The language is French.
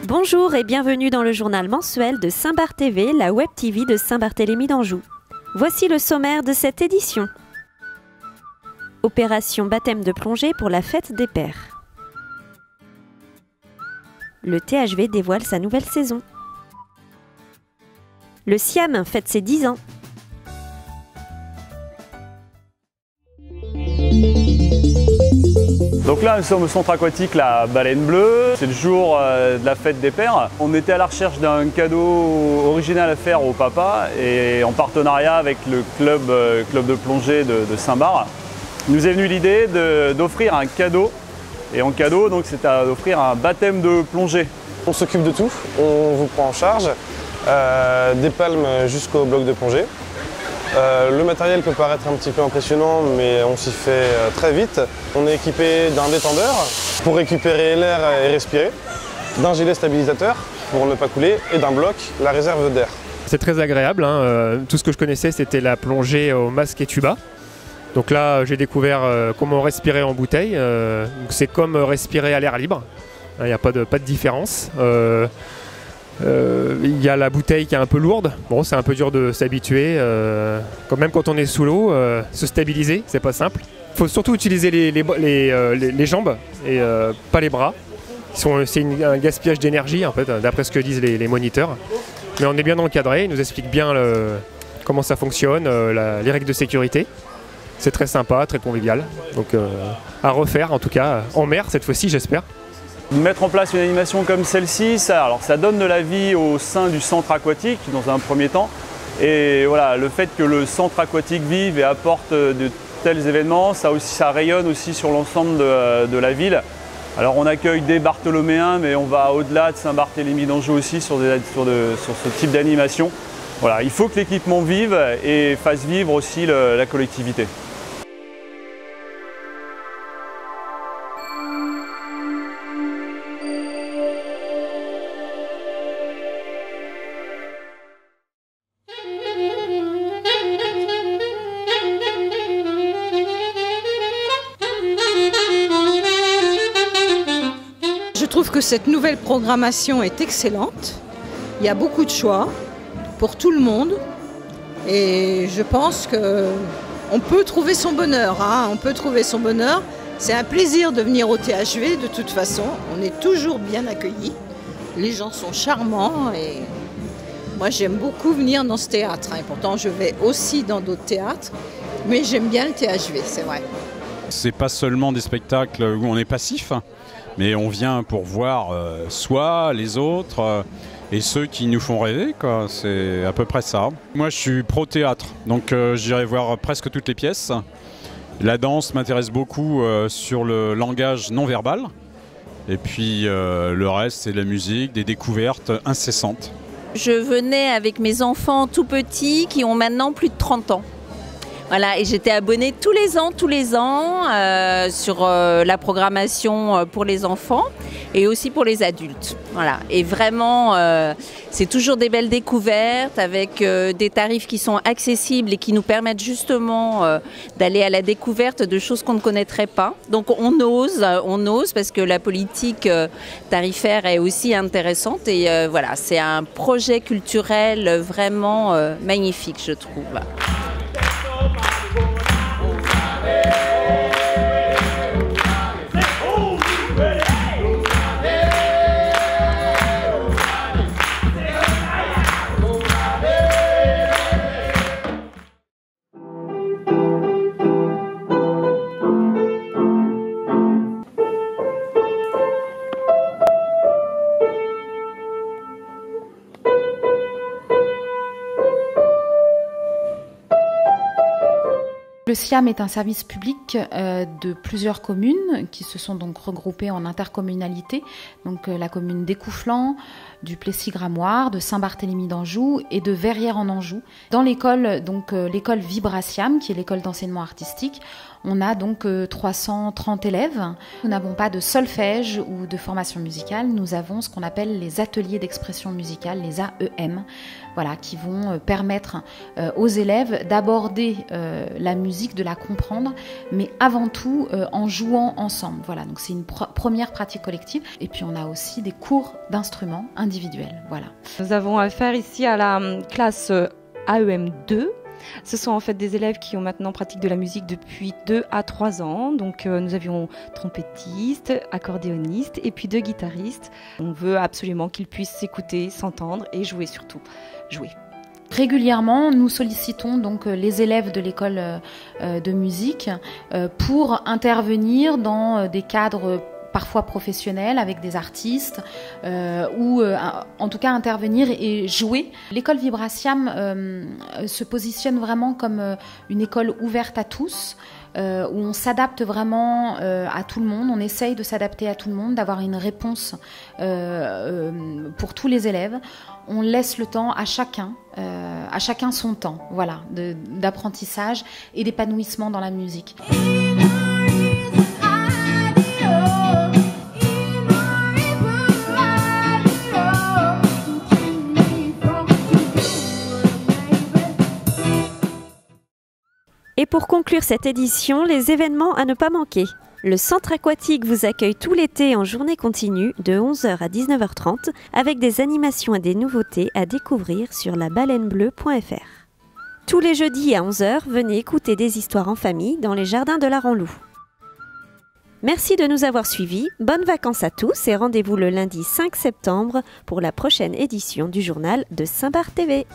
Bonjour et bienvenue dans le journal mensuel de Saint-Barth TV, la web TV de Saint-Barthélemy d'Anjou. Voici le sommaire de cette édition. Opération baptême de plongée pour la fête des pères. Le THV dévoile sa nouvelle saison. Le Siam fête ses 10 ans. Donc là, nous sommes au centre aquatique La Baleine Bleue. C'est le jour de la fête des pères. On était à la recherche d'un cadeau original à faire au papa et en partenariat avec le club de plongée de Saint-Barth. Il nous est venu l'idée d'offrir un cadeau. Et en cadeau, donc, c'est d'offrir un baptême de plongée. On s'occupe de tout, on vous prend en charge, des palmes jusqu'au bloc de plongée. Le matériel peut paraître un petit peu impressionnant, mais on s'y fait très vite. On est équipé d'un détendeur pour récupérer l'air et respirer, d'un gilet stabilisateur pour ne pas couler et d'un bloc, la réserve d'air. C'est très agréable, hein. Tout ce que je connaissais c'était la plongée au masque et tuba. Donc là j'ai découvert comment respirer en bouteille, c'est comme respirer à l'air libre, il n'y a pas de différence. Il y a la bouteille qui est un peu lourde, bon, c'est un peu dur de s'habituer, même quand on est sous l'eau, se stabiliser, c'est pas simple. Il faut surtout utiliser les jambes et pas les bras. C'est un gaspillage d'énergie en fait, d'après ce que disent les moniteurs. Mais on est bien encadré, ils nous expliquent bien comment ça fonctionne, les règles de sécurité. C'est très sympa, très convivial, donc à refaire en tout cas, en mer cette fois-ci j'espère. Mettre en place une animation comme celle-ci, ça donne de la vie au sein du centre aquatique dans un premier temps. Et voilà, le fait que le centre aquatique vive et apporte de tels événements, ça rayonne aussi sur l'ensemble de la ville. Alors on accueille des Bartholoméens, mais on va au-delà de Saint-Barthélemy d'Anjou aussi sur ce type d'animation. Voilà, il faut que l'équipement vive et fasse vivre aussi la collectivité. Je trouve que cette nouvelle programmation est excellente. Il y a beaucoup de choix pour tout le monde et je pense qu'on peut trouver son bonheur. On peut trouver son bonheur. C'est un plaisir de venir au THV de toute façon. On est toujours bien accueillis. Les gens sont charmants et moi j'aime beaucoup venir dans ce théâtre. Et pourtant je vais aussi dans d'autres théâtres, mais j'aime bien le THV, c'est vrai. C'est pas seulement des spectacles où on est passif, mais on vient pour voir soi, les autres et ceux qui nous font rêver, quoi. C'est à peu près ça. Moi je suis pro-théâtre, donc j'irai voir presque toutes les pièces. La danse m'intéresse beaucoup sur le langage non verbal. Et puis le reste c'est la musique, des découvertes incessantes. Je venais avec mes enfants tout petits qui ont maintenant plus de 30 ans. Voilà, et j'étais abonnée tous les ans sur la programmation pour les enfants et aussi pour les adultes. Voilà, et vraiment, c'est toujours des belles découvertes avec des tarifs qui sont accessibles et qui nous permettent justement d'aller à la découverte de choses qu'on ne connaîtrait pas. Donc on ose parce que la politique tarifaire est aussi intéressante et voilà, c'est un projet culturel vraiment magnifique, je trouve. Le SIAM est un service public de plusieurs communes qui se sont donc regroupées en intercommunalité, donc la commune d'Écouflant, du Plessis-Gramoire, de Saint-Barthélemy d'Anjou et de Verrières en Anjou. Dans l'école, donc l'école Vibrasiam, qui est l'école d'enseignement artistique, On a donc 330 élèves. Nous n'avons pas de solfège ou de formation musicale. Nous avons ce qu'on appelle les ateliers d'expression musicale, les AEM, voilà, qui vont permettre aux élèves d'aborder la musique, de la comprendre, mais avant tout en jouant ensemble. Voilà, donc c'est une première pratique collective. Et puis on a aussi des cours d'instruments individuels. Voilà. Nous avons affaire ici à la classe AEM2. Ce sont en fait des élèves qui ont maintenant pratique de la musique depuis 2 à 3 ans. Donc nous avions trompettistes, accordéonistes et puis 2 guitaristes. On veut absolument qu'ils puissent s'écouter, s'entendre et jouer surtout. Jouer. Régulièrement, nous sollicitons donc les élèves de l'école de musique pour intervenir dans des cadres parfois professionnels avec des artistes ou en tout cas intervenir et jouer. L'école Vibraciam se positionne vraiment comme une école ouverte à tous, où on s'adapte vraiment à tout le monde, on essaye de s'adapter à tout le monde, d'avoir une réponse pour tous les élèves. On laisse le temps à chacun son temps, voilà, d'apprentissage et d'épanouissement dans la musique. Et pour conclure cette édition, les événements à ne pas manquer. Le centre aquatique vous accueille tout l'été en journée continue de 11h à 19h30 avec des animations et des nouveautés à découvrir sur labalainebleu.fr. Tous les jeudis à 11h, venez écouter des histoires en famille dans les jardins de la Ranlou. Merci de nous avoir suivis, bonnes vacances à tous et rendez-vous le lundi 5 septembre pour la prochaine édition du journal de Saint-Barth TV.